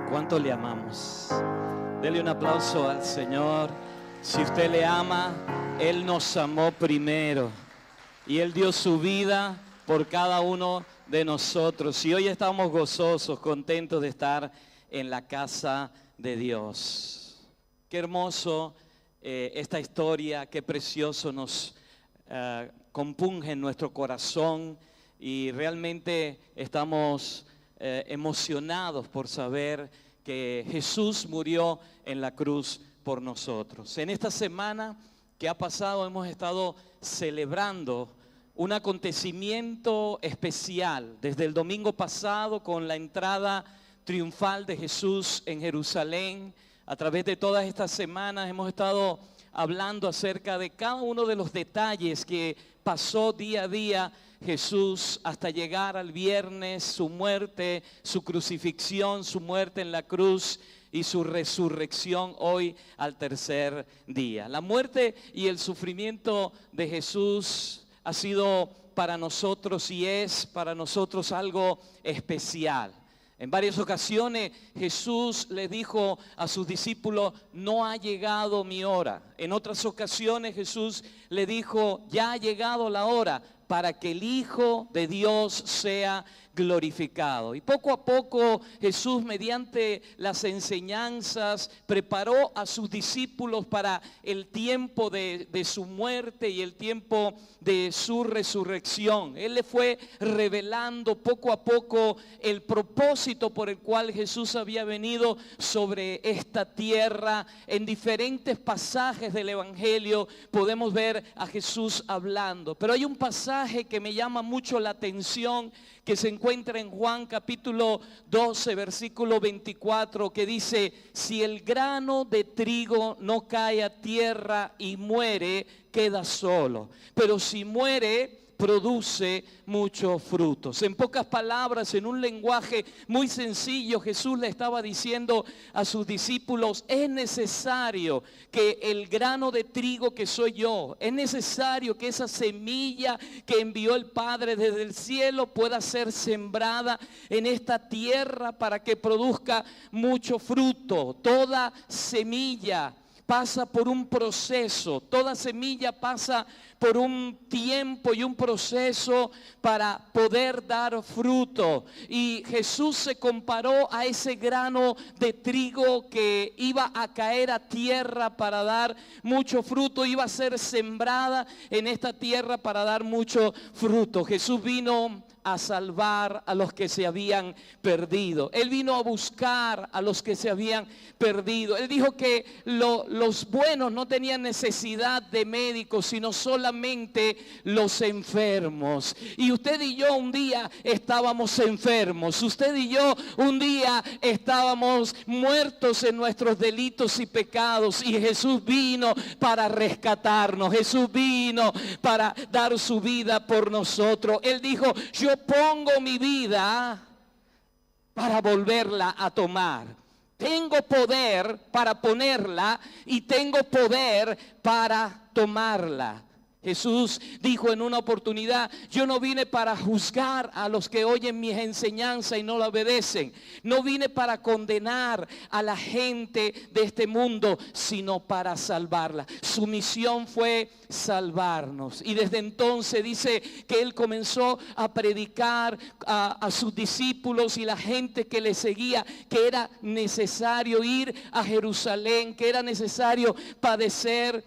¿Cuánto le amamos? Dele un aplauso al Señor. Si usted le ama, Él nos amó primero y Él dio su vida por cada uno de nosotros. Y hoy estamos gozosos, contentos de estar en la casa de Dios. Qué hermoso esta historia, qué precioso nos compunge en nuestro corazón y realmente estamos emocionados por saber que Jesús murió en la cruz por nosotros. En esta semana que ha pasado hemos estado celebrando un acontecimiento especial desde el domingo pasado con la entrada triunfal de Jesús en Jerusalén. A través de todas estas semanas hemos estado hablando acerca de cada uno de los detalles que pasó día a día Jesús hasta llegar al viernes, su muerte, su crucifixión, su muerte en la cruz y su resurrección hoy al tercer día. La muerte y el sufrimiento de Jesús ha sido para nosotros y es para nosotros algo especial. En varias ocasiones Jesús le dijo a sus discípulos: no ha llegado mi hora. En otras ocasiones Jesús le dijo: ya ha llegado la hora para que el Hijo de Dios sea glorificado. Y poco a poco Jesús, mediante las enseñanzas, preparó a sus discípulos para el tiempo de su muerte y el tiempo de su resurrección. Él le fue revelando poco a poco el propósito por el cual Jesús había venido sobre esta tierra. En diferentes pasajes del Evangelio podemos ver a Jesús hablando, pero hay un pasaje que me llama mucho la atención, que se encuentra en Juan capítulo 12 versículo 24, que dice: si el grano de trigo no cae a tierra y muere, queda solo, pero si muere, produce muchos frutos. En pocas palabras, en un lenguaje muy sencillo, Jesús le estaba diciendo a sus discípulos: es necesario que el grano de trigo que soy yo, es necesario que esa semilla que envió el Padre desde el cielo pueda ser sembrada en esta tierra para que produzca mucho fruto. Toda semilla pasa por un proceso, toda semilla pasa por un tiempo y un proceso para poder dar fruto. Y Jesús se comparó a ese grano de trigo que iba a caer a tierra para dar mucho fruto, iba a ser sembrada en esta tierra para dar mucho fruto. Jesús vino a salvar a los que se habían perdido. Él vino a buscar a los que se habían perdido. Él dijo que los buenos no tenían necesidad de médicos, sino solamente los enfermos. Y usted y yo un día estábamos enfermos. Usted y yo un día estábamos muertos en nuestros delitos y pecados. Y Jesús vino para rescatarnos. Jesús vino para dar su vida por nosotros. Él dijo: yo pongo mi vida para volverla a tomar. Tengo poder para ponerla y tengo poder para tomarla. Jesús dijo en una oportunidad: yo no vine para juzgar a los que oyen mis enseñanzas y no la obedecen. No vine para condenar a la gente de este mundo, sino para salvarla. Su misión fue salvarnos. Y desde entonces dice que Él comenzó a predicar a sus discípulos y la gente que le seguía que era necesario ir a Jerusalén, que era necesario padecer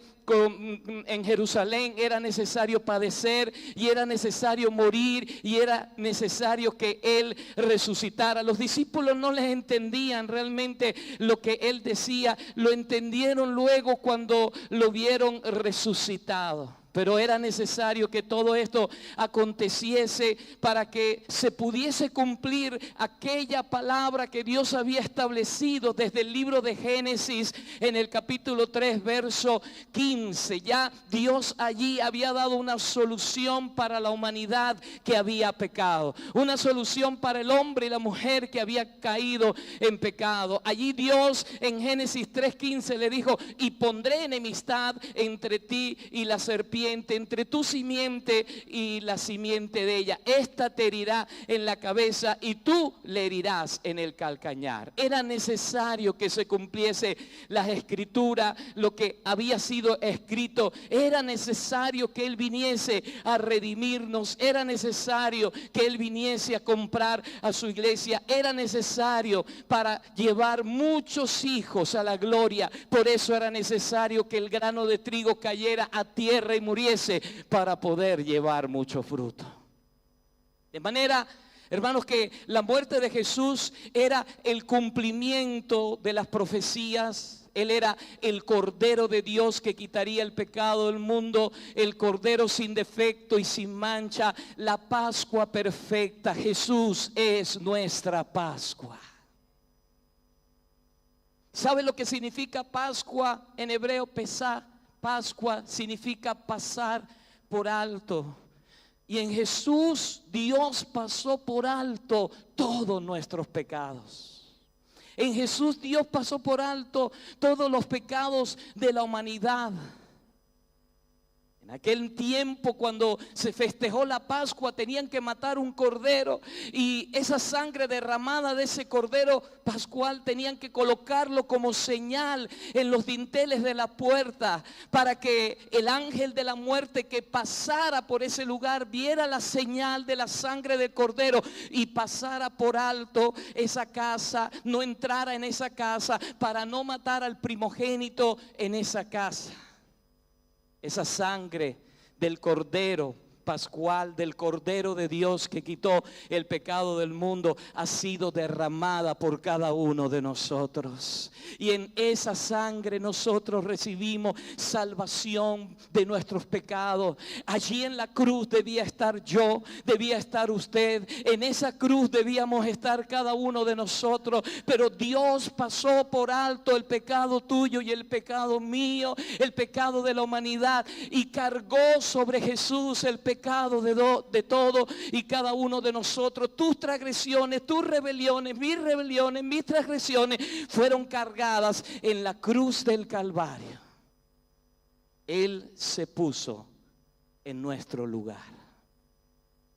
en Jerusalén, era necesario padecer y era necesario morir y era necesario que Él resucitara. Los discípulos no les entendían realmente lo que Él decía, lo entendieron luego cuando lo vieron resucitado. Pero era necesario que todo esto aconteciese para que se pudiese cumplir aquella palabra que Dios había establecido desde el libro de Génesis en el capítulo 3 verso 15. Ya Dios allí había dado una solución para la humanidad que había pecado, una solución para el hombre y la mujer que había caído en pecado. Allí Dios en Génesis 3:15 le dijo: y pondré enemistad entre ti y la serpiente, serpiente entre tu simiente y la simiente de ella. Esta te herirá en la cabeza y tú le herirás en el calcañar. Era necesario que se cumpliese las escrituras, lo que había sido escrito. Era necesario que Él viniese a redimirnos. Era necesario que Él viniese a comprar a su iglesia. Era necesario para llevar muchos hijos a la gloria. Por eso era necesario que el grano de trigo cayera a tierra y muriese para poder llevar mucho fruto. De manera, hermanos, que la muerte de Jesús era el cumplimiento de las profecías. Él era el Cordero de Dios que quitaría el pecado del mundo, el Cordero sin defecto y sin mancha, la Pascua perfecta. Jesús es nuestra Pascua. ¿Sabe lo que significa Pascua en hebreo? Pesá. Pascua significa pasar por alto. Y en Jesús Dios pasó por alto todos nuestros pecados. En Jesús Dios pasó por alto todos los pecados de la humanidad. En aquel tiempo, cuando se festejó la Pascua, tenían que matar un cordero, y esa sangre derramada de ese cordero pascual tenían que colocarlo como señal en los dinteles de la puerta, para que el ángel de la muerte que pasara por ese lugar viera la señal de la sangre del cordero y pasara por alto esa casa, no entrara en esa casa, para no matar al primogénito en esa casa. Esa sangre del Cordero pascual, del Cordero de Dios que quitó el pecado del mundo, ha sido derramada por cada uno de nosotros. Y en esa sangre nosotros recibimos salvación de nuestros pecados. Allí en la cruz debía estar yo, debía estar usted. En esa cruz debíamos estar cada uno de nosotros. Pero Dios pasó por alto el pecado tuyo y el pecado mío, el pecado de la humanidad, y cargó sobre Jesús el pecado de todo y cada uno de nosotros. Tus transgresiones, tus rebeliones, mis transgresiones fueron cargadas en la cruz del Calvario. Él se puso en nuestro lugar.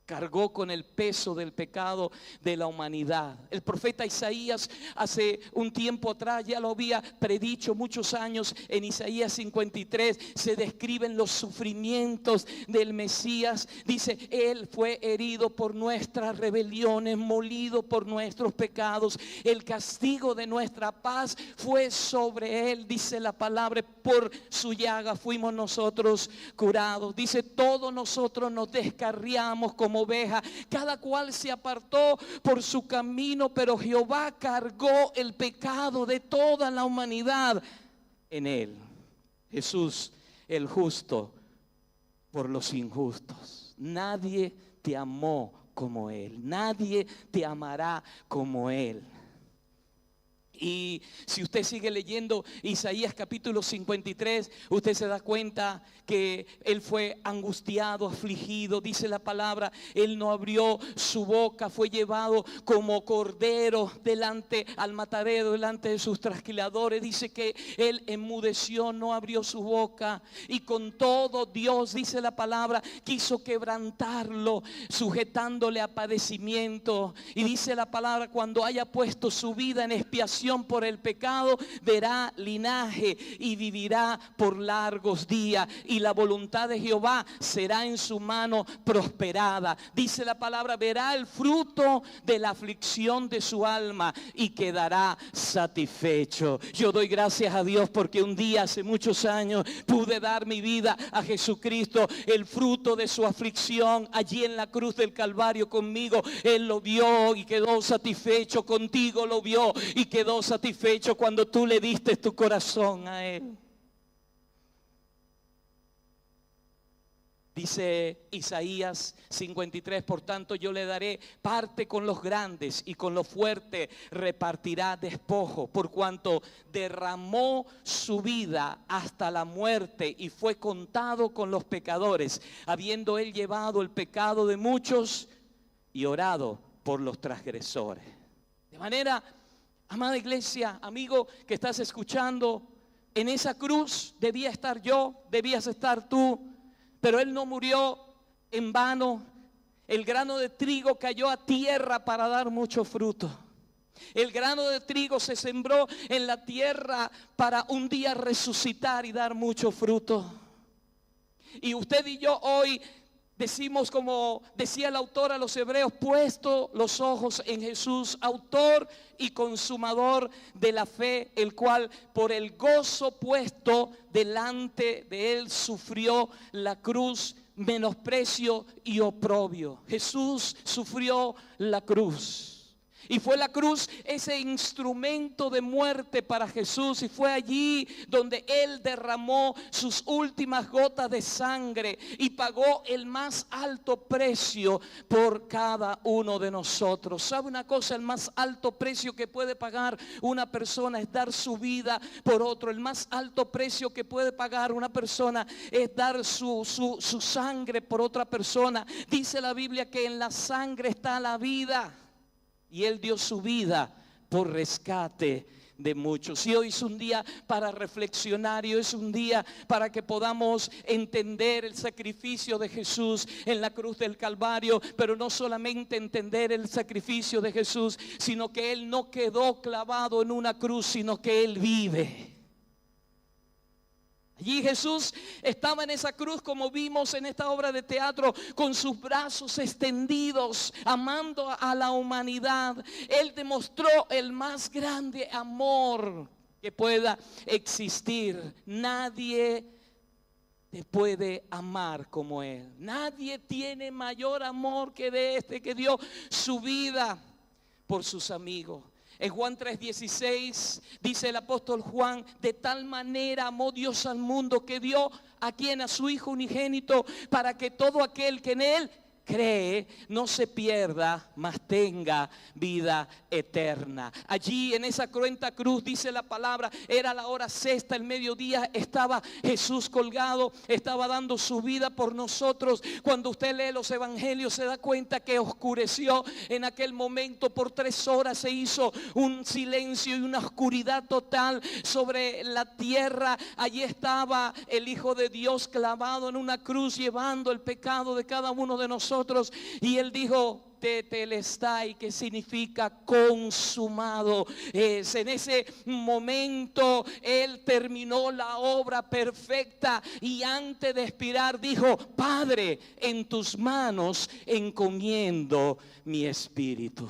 Cargó con el peso del pecado de la humanidad. El profeta Isaías hace un tiempo atrás ya lo había predicho, muchos años. En Isaías 53 se describen los sufrimientos del Mesías. Dice: Él fue herido por nuestras rebeliones, molido por nuestros pecados. El castigo de nuestra paz fue sobre Él, dice la palabra. Por su llaga fuimos nosotros curados. Dice: todos nosotros nos descarriamos como oveja, cada cual se apartó por su camino, pero Jehová cargó el pecado de toda la humanidad en Él. Jesús, el justo por los injustos. Nadie te amó como Él, nadie te amará como Él. Y si usted sigue leyendo Isaías capítulo 53, usted se da cuenta que Él fue angustiado, afligido. Dice la palabra: Él no abrió su boca, fue llevado como cordero delante al matadero, delante de sus trasquiladores. Dice que Él enmudeció, no abrió su boca, y con todo Dios, dice la palabra, quiso quebrantarlo, sujetándole a padecimiento. Y dice la palabra: cuando haya puesto su vida en expiación por el pecado, verá linaje y vivirá por largos días, y la voluntad de Jehová será en su mano prosperada. Dice la palabra: verá el fruto de la aflicción de su alma y quedará satisfecho. Yo doy gracias a Dios porque un día, hace muchos años, pude dar mi vida a Jesucristo. El fruto de su aflicción allí en la cruz del Calvario conmigo, Él lo vio y quedó satisfecho. Contigo lo vio y quedó satisfecho cuando tú le diste tu corazón a Él. Dice Isaías 53: por tanto yo le daré parte con los grandes, y con los fuertes repartirá despojo, por cuanto derramó su vida hasta la muerte y fue contado con los pecadores, habiendo Él llevado el pecado de muchos y orado por los transgresores. De manera, amada iglesia, amigo que estás escuchando, en esa cruz debía estar yo, debías estar tú. Pero Él no murió en vano. El grano de trigo cayó a tierra para dar mucho fruto. El grano de trigo se sembró en la tierra para un día resucitar y dar mucho fruto. Y usted y yo hoy decimos, como decía el autor a los Hebreos, puesto los ojos en Jesús, autor y consumador de la fe, el cual por el gozo puesto delante de él sufrió la cruz, menosprecio y oprobio. Jesús sufrió la cruz. Y fue la cruz ese instrumento de muerte para Jesús. Y fue allí donde Él derramó sus últimas gotas de sangre y pagó el más alto precio por cada uno de nosotros. ¿Sabe una cosa? El más alto precio que puede pagar una persona es dar su vida por otro. El más alto precio que puede pagar una persona es dar su sangre por otra persona. Dice la Biblia que en la sangre está la vida. Y Él dio su vida por rescate de muchos. Y hoy es un día para reflexionar, y hoy es un día para que podamos entender el sacrificio de Jesús en la cruz del Calvario. Pero no solamente entender el sacrificio de Jesús, sino que Él no quedó clavado en una cruz, sino que Él vive. Allí Jesús estaba en esa cruz, como vimos en esta obra de teatro, con sus brazos extendidos, amando a la humanidad. Él demostró el más grande amor que pueda existir. Nadie te puede amar como Él. Nadie tiene mayor amor que de este, que dio su vida por sus amigos. En Juan 3:16 dice el apóstol Juan: de tal manera amó Dios al mundo que dio a quien, a su Hijo unigénito, para que todo aquel que en Él cree no se pierda, mas tenga vida eterna. Allí en esa cruenta cruz, dice la palabra, era la hora sexta, el mediodía, estaba Jesús colgado, estaba dando su vida por nosotros. Cuando usted lee los evangelios se da cuenta que oscureció en aquel momento. Por 3 horas se hizo un silencio y una oscuridad total sobre la tierra. Allí estaba el Hijo de Dios clavado en una cruz, llevando el pecado de cada uno de nosotros. Y Él dijo: tetelestai, que significa consumado es. En ese momento Él terminó la obra perfecta, y antes de expirar dijo: Padre, en tus manos encomiendo mi espíritu.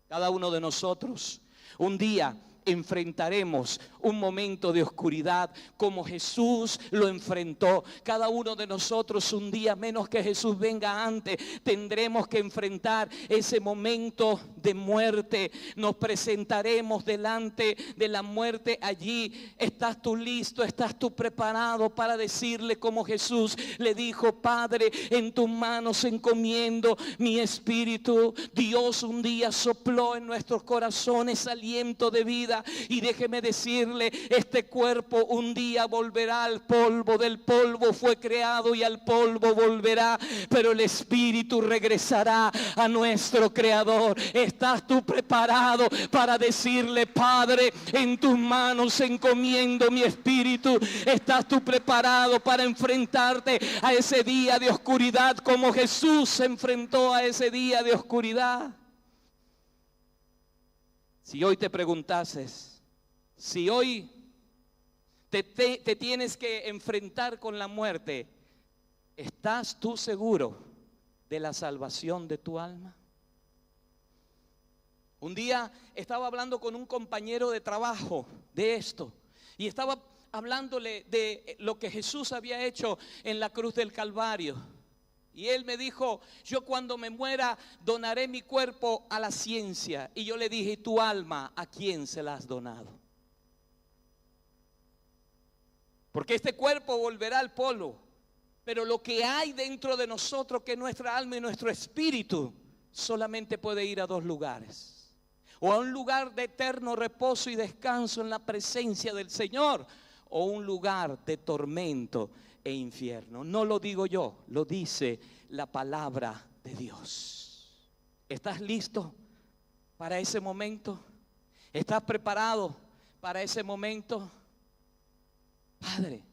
Cada uno de nosotros un día enfrentaremos un momento de oscuridad como Jesús lo enfrentó. Cada uno de nosotros un día, menos que Jesús venga antes, tendremos que enfrentar ese momento de muerte. Nos presentaremos delante de la muerte allí. ¿Estás tú listo? ¿Estás tú preparado para decirle como Jesús le dijo: Padre, en tus manos encomiendo mi espíritu? Dios un día sopló en nuestros corazones aliento de vida. Y déjeme decirle, este cuerpo un día volverá al polvo. Del polvo fue creado y al polvo volverá, pero el espíritu regresará a nuestro Creador. ¿Estás tú preparado para decirle: Padre, en tus manos encomiendo mi espíritu? ¿Estás tú preparado para enfrentarte a ese día de oscuridad como Jesús se enfrentó a ese día de oscuridad? Si hoy te preguntases, si hoy te tienes que enfrentar con la muerte, ¿estás tú seguro de la salvación de tu alma? Un día estaba hablando con un compañero de trabajo de esto, y estaba hablándole de lo que Jesús había hecho en la cruz del Calvario. Y él me dijo: yo cuando me muera donaré mi cuerpo a la ciencia. Y yo le dije: ¿y tu alma a quién se la has donado? Porque este cuerpo volverá al polvo, pero lo que hay dentro de nosotros, que es nuestra alma y nuestro espíritu, solamente puede ir a 2 lugares: o a un lugar de eterno reposo y descanso en la presencia del Señor, o un lugar de tormento e infierno. No lo digo yo, lo dice la palabra de Dios. ¿Estás listo para ese momento? ¿Estás preparado para ese momento? Padre,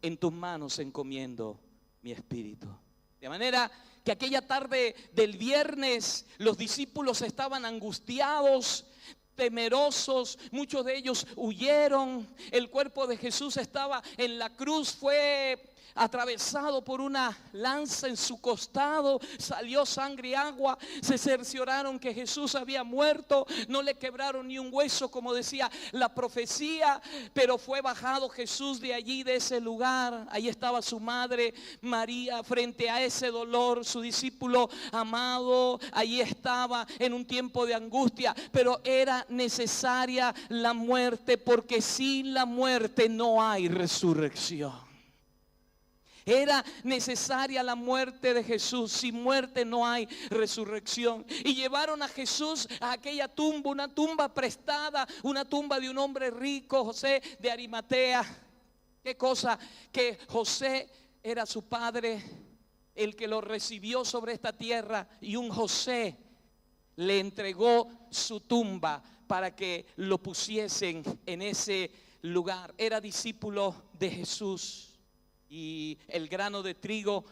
en tus manos encomiendo mi espíritu. De manera que aquella tarde del viernes los discípulos estaban angustiados, temerosos, muchos de ellos huyeron. El cuerpo de Jesús estaba en la cruz, fue atravesado por una lanza en su costado, salió sangre y agua, se cercioraron que Jesús había muerto, no le quebraron ni un hueso como decía la profecía, pero fue bajado Jesús de allí, de ese lugar. Ahí estaba su madre María frente a ese dolor, su discípulo amado, allí estaba en un tiempo de angustia, pero era necesaria la muerte, porque sin la muerte no hay resurrección. Era necesaria la muerte de Jesús. Sin muerte no hay resurrección. Y llevaron a Jesús a aquella tumba, una tumba prestada, una tumba de un hombre rico, José de Arimatea. Qué cosa, que José era su padre, el que lo recibió sobre esta tierra, y un José le entregó su tumba para que lo pusiesen en ese lugar. Era discípulo de Jesús. Y el grano de trigo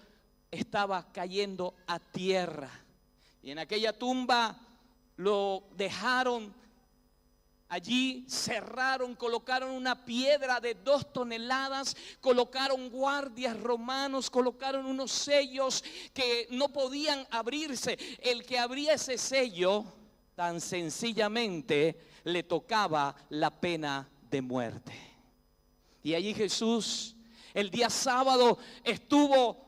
estaba cayendo a tierra. Y en aquella tumba lo dejaron allí, cerraron, colocaron una piedra de 2 toneladas, colocaron guardias romanos, colocaron unos sellos que no podían abrirse. El que abría ese sello, tan sencillamente le tocaba la pena de muerte. Y allí Jesús, el día sábado, estuvo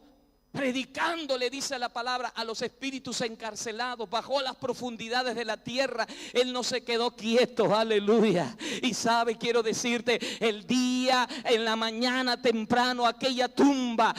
predicando, le dice la palabra, a los espíritus encarcelados. Bajó a las profundidades de la tierra. Él no se quedó quieto, aleluya. Y sabe, quiero decirte, el día, en la mañana temprano, aquella tumba,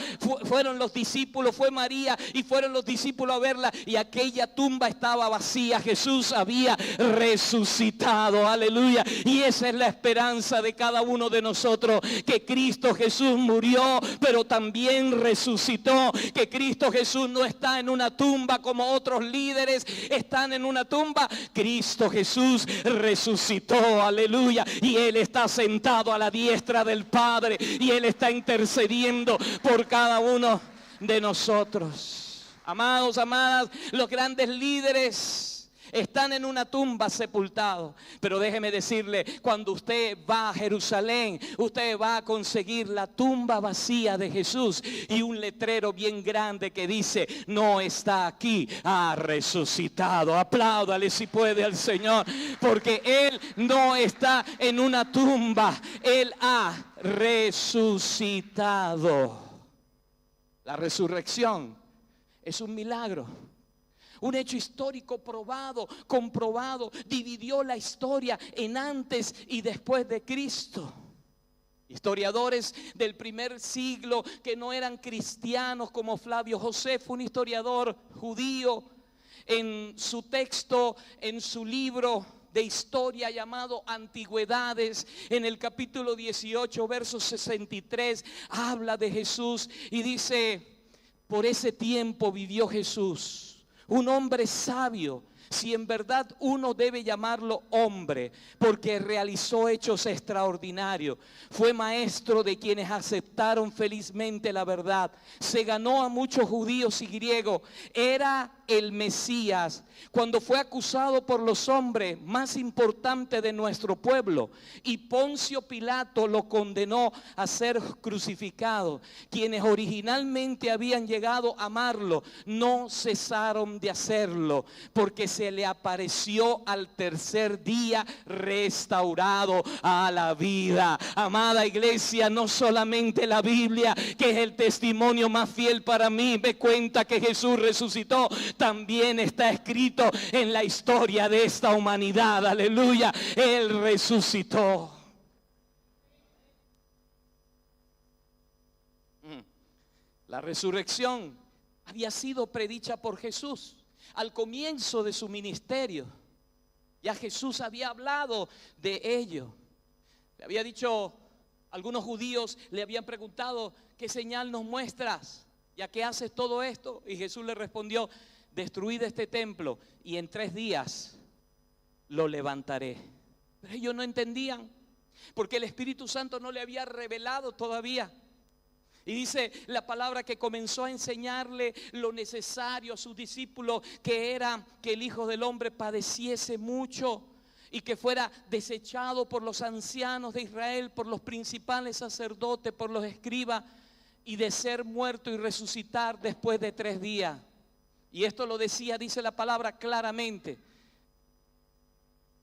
fueron los discípulos, fue María y fueron los discípulos a verla, y aquella tumba estaba vacía. Jesús había resucitado, aleluya. Y esa es la esperanza de cada uno de nosotros, que Cristo Jesús murió, pero también resucitó. Que Cristo Jesús no está en una tumba como otros líderes están en una tumba. Cristo Jesús resucitó, aleluya, y Él está sentado a la diestra del Padre, y Él está intercediendo por cada uno de nosotros. Amados, amadas, los grandes líderes están en una tumba sepultados. Pero déjeme decirle, cuando usted va a Jerusalén, usted va a conseguir la tumba vacía de Jesús y un letrero bien grande que dice: no está aquí, ha resucitado. Apláudale si puede al Señor, porque Él no está en una tumba, Él ha resucitado. La resurrección es un milagro. Un hecho histórico probado, comprobado, dividió la historia en antes y después de Cristo. Historiadores del primer siglo que no eran cristianos, como Flavio Josefo, un historiador judío, en su texto, en su libro de historia llamado Antigüedades, en el capítulo 18, verso 63, habla de Jesús y dice: por ese tiempo vivió Jesús, un hombre sabio, si en verdad uno debe llamarlo hombre, porque realizó hechos extraordinarios. Fue maestro de quienes aceptaron felizmente la verdad. Se ganó a muchos judíos y griegos. Era el Mesías. Cuando fue acusado por los hombres más importantes de nuestro pueblo, y Poncio Pilato lo condenó a ser crucificado, quienes originalmente habían llegado a amarlo no cesaron de hacerlo, porque se le apareció al tercer día restaurado a la vida. Amada iglesia, no solamente la Biblia, que es el testimonio más fiel para mí, me cuenta que Jesús resucitó, también está escrito en la historia de esta humanidad, aleluya, Él resucitó. La resurrección había sido predicha por Jesús al comienzo de su ministerio. Ya Jesús había hablado de ello. Le había dicho, algunos judíos le habían preguntado: ¿qué señal nos muestras, ya que haces todo esto? Y Jesús le respondió: destruid este templo y en 3 días lo levantaré. Pero ellos no entendían, porque el Espíritu Santo no le había revelado todavía. Y dice la palabra que comenzó a enseñarle lo necesario a sus discípulos, que era que el Hijo del Hombre padeciese mucho y que fuera desechado por los ancianos de Israel, por los principales sacerdotes, por los escribas, y de ser muerto y resucitar después de 3 días. Y esto lo decía, dice la palabra claramente.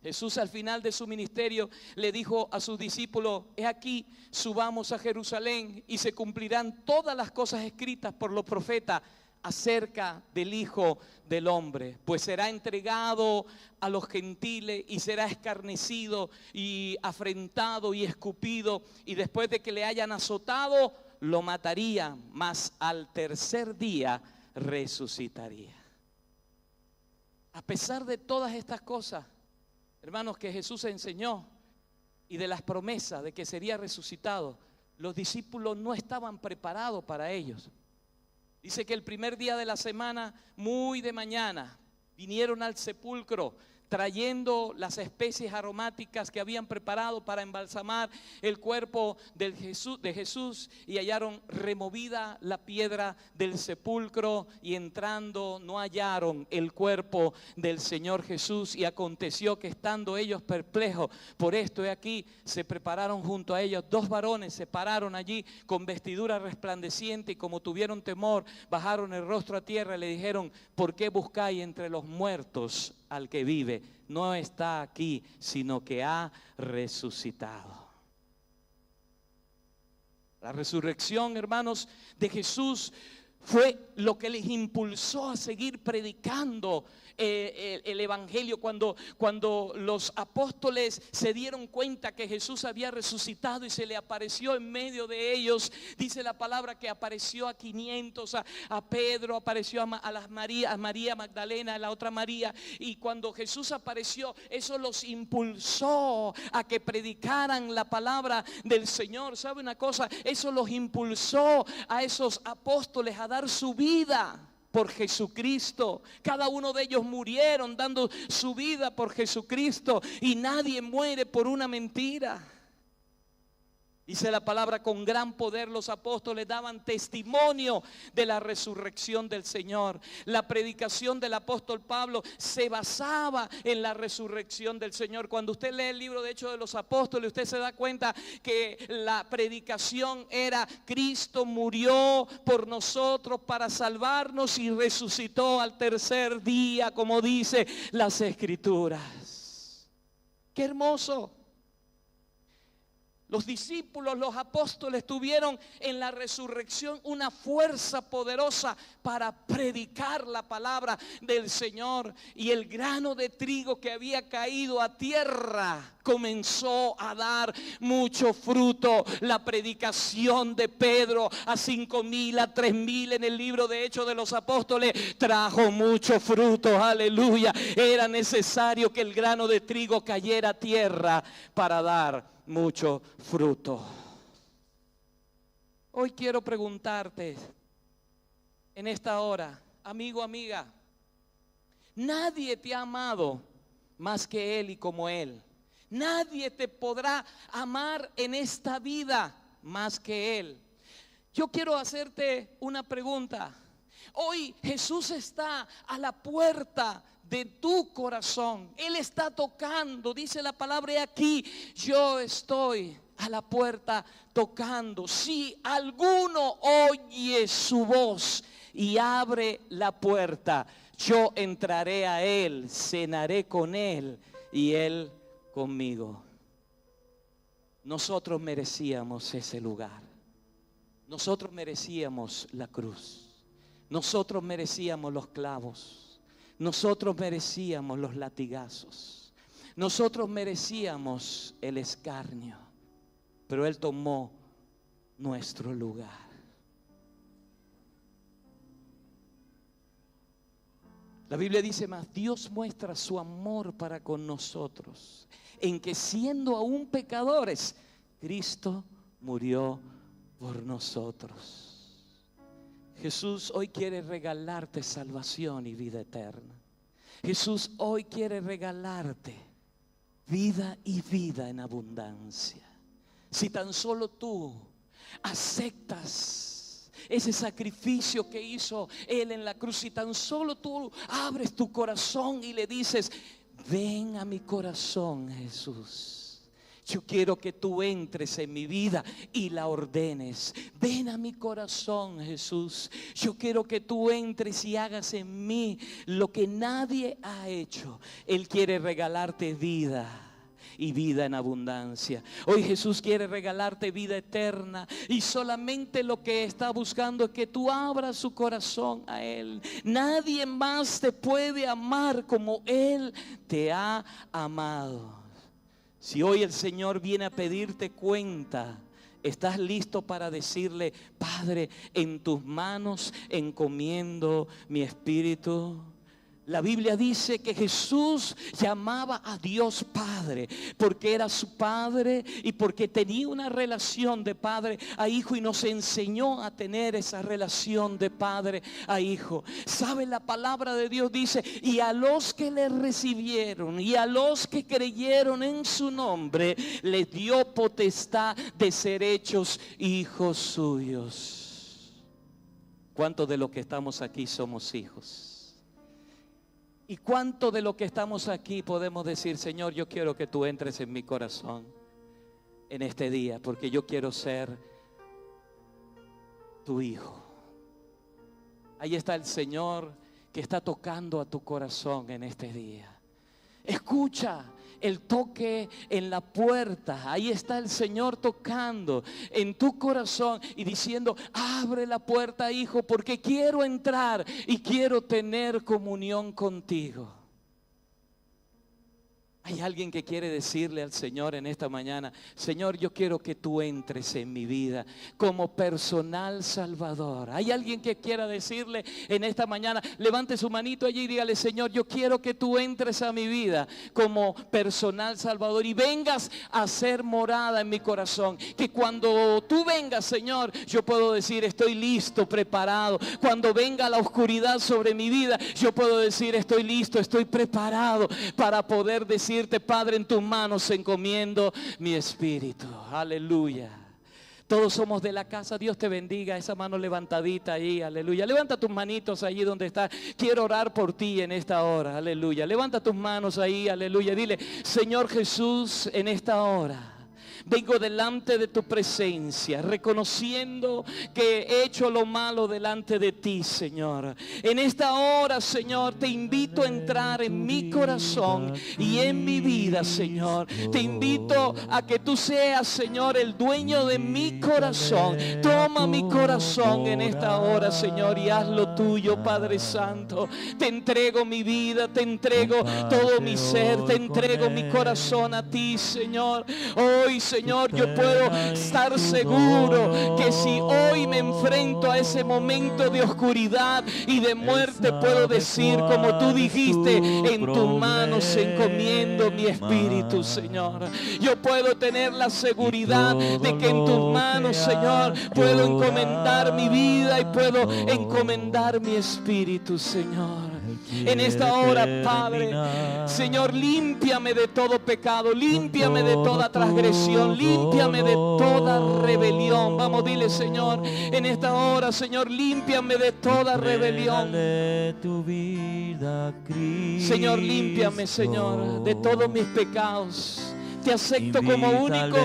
Jesús al final de su ministerio le dijo a sus discípulos: he aquí, subamos a Jerusalén y se cumplirán todas las cosas escritas por los profetas acerca del Hijo del Hombre, pues será entregado a los gentiles y será escarnecido y afrentado y escupido, y después de que le hayan azotado lo matarían, mas al tercer día resucitaría. A pesar de todas estas cosas, hermanos, que Jesús enseñó y de las promesas de que sería resucitado, los discípulos no estaban preparados para ellos. Dice que el primer día de la semana, muy de mañana, vinieron al sepulcro trayendo las especies aromáticas que habían preparado para embalsamar el cuerpo de Jesús, y hallaron removida la piedra del sepulcro, y entrando no hallaron el cuerpo del Señor Jesús. Y aconteció que estando ellos perplejos por esto, he aquí, se prepararon junto a ellos 2 varones, se pararon allí con vestidura resplandeciente, y como tuvieron temor, bajaron el rostro a tierra y le dijeron: ¿por qué buscáis entre los muertos al que vive? No está aquí, sino que ha resucitado. La resurrección, hermanos, de Jesús fue lo que les impulsó a seguir predicando el evangelio. Cuando los apóstoles se dieron cuenta que Jesús había resucitado y se le apareció en medio de ellos, dice la palabra que apareció a 500, a Pedro, apareció a María Magdalena, a la otra María. Y cuando Jesús apareció, eso los impulsó a que predicaran la palabra del Señor. ¿Sabe una cosa? Eso los impulsó a esos apóstoles a dar su vida por Jesucristo. Cada uno de ellos murieron dando su vida por Jesucristo, y nadie muere por una mentira. Dice la palabra: con gran poder los apóstoles daban testimonio de la resurrección del Señor. La predicación del apóstol Pablo se basaba en la resurrección del Señor. Cuando usted lee el libro de Hechos de los Apóstoles, usted se da cuenta que la predicación era: Cristo murió por nosotros para salvarnos y resucitó al tercer día, como dice las Escrituras. ¡Qué hermoso! Los discípulos, los apóstoles tuvieron en la resurrección una fuerza poderosa para predicar la palabra del Señor. Y el grano de trigo que había caído a tierra comenzó a dar mucho fruto. La predicación de Pedro a 5,000, a 3,000 en el libro de Hechos de los Apóstoles trajo mucho fruto. Aleluya. Era necesario que el grano de trigo cayera a tierra para dar mucho fruto. Hoy quiero preguntarte en esta hora, amigo, amiga, nadie te ha amado más que Él y como Él. Nadie te podrá amar en esta vida más que Él. Yo quiero hacerte una pregunta. Hoy Jesús está a la puerta de tu corazón. Él está tocando. Dice la palabra: he aquí, yo estoy a la puerta tocando. Si alguno oye su voz y abre la puerta, yo entraré a él, cenaré con él y él conmigo. Nosotros merecíamos ese lugar. Nosotros merecíamos la cruz. Nosotros merecíamos los clavos. Nosotros merecíamos los latigazos. Nosotros merecíamos el escarnio. Pero Él tomó nuestro lugar. La Biblia dice más: Dios muestra su amor para con nosotros, en que siendo aún pecadores, Cristo murió por nosotros. Jesús hoy quiere regalarte salvación y vida eterna. Jesús hoy quiere regalarte vida y vida en abundancia. Si tan solo tú aceptas ese sacrificio que hizo Él en la cruz, y tan solo tú abres tu corazón y le dices: ven a mi corazón, Jesús. Yo quiero que tú entres en mi vida y la ordenes. Ven a mi corazón, Jesús. Yo quiero que tú entres y hagas en mí lo que nadie ha hecho. Él quiere regalarte vida, y vida en abundancia. Hoy Jesús quiere regalarte vida eterna, y solamente lo que está buscando es que tú abras su corazón a Él. Nadie más te puede amar como Él te ha amado. Si hoy el Señor viene a pedirte cuenta, ¿estás listo para decirle: Padre, en tus manos encomiendo mi espíritu? La Biblia dice que Jesús llamaba a Dios Padre porque era su Padre y porque tenía una relación de padre a hijo, y nos enseñó a tener esa relación de padre a hijo. ¿Sabe? La palabra de Dios dice: y a los que le recibieron y a los que creyeron en su nombre, les dio potestad de ser hechos hijos suyos. ¿Cuántos de los que estamos aquí somos hijos? ¿Y cuánto de lo que estamos aquí podemos decir: Señor, yo quiero que tú entres en mi corazón en este día, porque yo quiero ser tu hijo? Ahí está el Señor que está tocando a tu corazón en este día. Escucha el toque en la puerta. Ahí está el Señor tocando en tu corazón y diciendo: abre la puerta, hijo, porque quiero entrar y quiero tener comunión contigo. Hay alguien que quiere decirle al Señor en esta mañana: Señor, yo quiero que tú entres en mi vida como personal salvador. Hay alguien que quiera decirle en esta mañana: levante su manito allí y dígale: Señor, yo quiero que tú entres a mi vida como personal salvador y vengas a ser morada en mi corazón. Que cuando tú vengas, Señor, yo puedo decir: estoy listo, preparado. Cuando venga la oscuridad sobre mi vida, yo puedo decir: estoy listo, estoy preparado para poder decirte: Padre, en tus manos encomiendo mi espíritu. Aleluya. Todos somos de la casa. Dios te bendiga. Esa mano levantadita ahí, aleluya. Levanta tus manitos allí donde estás. Quiero orar por ti en esta hora, aleluya. Levanta tus manos ahí, aleluya. Dile: Señor Jesús, en esta hora vengo delante de tu presencia, reconociendo que he hecho lo malo delante de ti, Señor. En esta hora, Señor, te invito a entrar en mi corazón y en mi vida, Señor. Te invito a que tú seas, Señor, el dueño de mi corazón. Toma mi corazón en esta hora, Señor, y hazlo tuyo, Padre Santo. Te entrego mi vida, te entrego todo mi ser, te entrego mi corazón a ti, Señor. Hoy, Señor, yo puedo estar seguro que si hoy me enfrento a ese momento de oscuridad y de muerte, puedo decir como tú dijiste: en tus manos encomiendo mi espíritu, Señor. Yo puedo tener la seguridad de que en tus manos, Señor, puedo encomendar mi vida y puedo encomendar mi espíritu, Señor. En esta hora, Padre, Señor, límpiame de todo pecado, límpiame de toda transgresión, límpiame de toda rebelión. Vamos, dile: Señor, en esta hora, Señor, límpiame de toda rebelión. Señor, límpiame, Señor, de todos mis pecados. Te acepto como único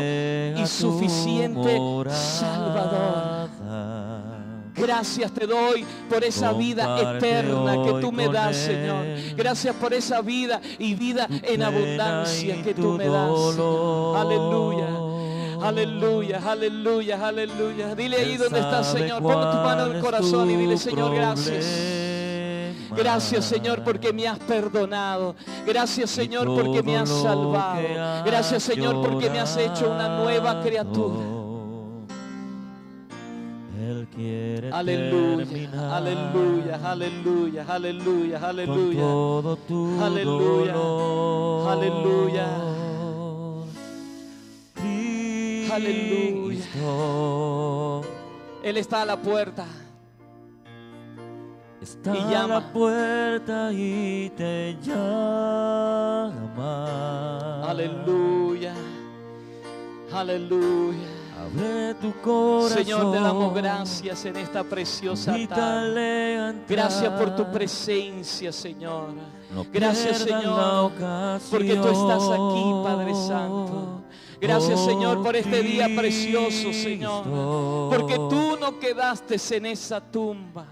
y suficiente Salvador. Gracias te doy por esa vida eterna que tú me das, Señor. Gracias por esa vida y vida en abundancia que tú me das, Señor. Aleluya. Aleluya, aleluya, aleluya. Dile ahí donde estás, Señor. Pon tu mano en el corazón y dile: Señor, gracias. Gracias, Señor, porque me has perdonado. Gracias, Señor, porque me has salvado. Gracias, Señor, porque me has hecho una nueva criatura. Aleluya, aleluya, aleluya, aleluya, aleluya, aleluya, aleluya, aleluya. Él está a la puerta. Está y llama. a la puerta y te llama. Aleluya, aleluya. Abre tu corazón. Señor, te damos gracias en esta preciosa tarde. Invítale a entrar. Gracias por tu presencia, Señor. No Gracias, pierdas la Señor, ocasión. porque tú estás aquí, Padre Santo. Gracias, Señor, por este día precioso, Señor. Porque tú no quedaste en esa tumba.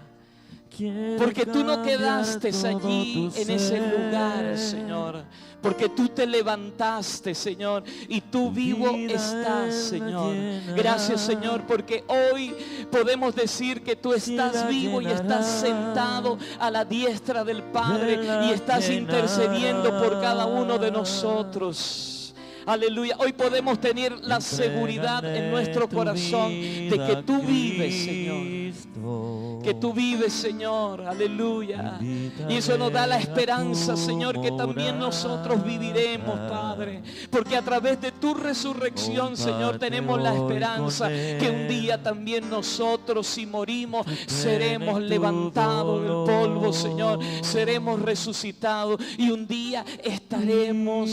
Porque tú no quedaste allí en ese lugar, Señor. Porque tú te levantaste, Señor, y tú vivo estás, Señor. Gracias, Señor, porque hoy podemos decir que tú estás vivo y estás sentado a la diestra del Padre y estás intercediendo por cada uno de nosotros. Aleluya. Hoy podemos tener la seguridad en nuestro corazón de que tú vives, Señor. Que tú vives, Señor. Aleluya. Y eso nos da la esperanza, Señor, que también nosotros viviremos, Padre. Porque a través de tu resurrección, Señor, tenemos la esperanza que un día también nosotros, si morimos, seremos levantados del polvo, Señor. Seremos resucitados y un día estaremos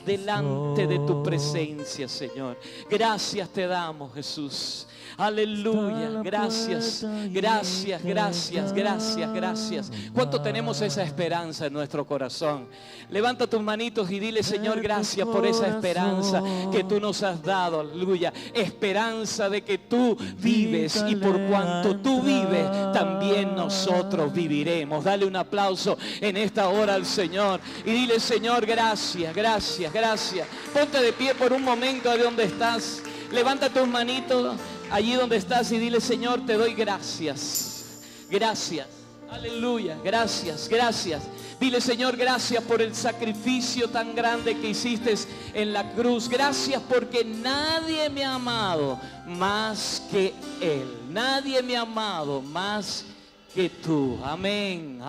delante de tu presencia, Señor. Gracias te damos, Jesús. Aleluya, gracias, gracias, gracias, gracias, gracias. ¿Cuánto tenemos esa esperanza en nuestro corazón? Levanta tus manitos y dile, Señor, gracias por esa esperanza que tú nos has dado, aleluya. Esperanza de que tú vives y por cuanto tú vives, también nosotros viviremos. Dale un aplauso en esta hora al Señor y dile, Señor, gracias, gracias, gracias. Ponte de pie por un momento de donde estás. Levanta tus manitos allí donde estás y dile, Señor, te doy gracias. Gracias. Aleluya. Gracias, gracias. Dile, Señor, gracias por el sacrificio tan grande que hiciste en la cruz. Gracias porque nadie me ha amado más que Él. Nadie me ha amado más que tú. Amén.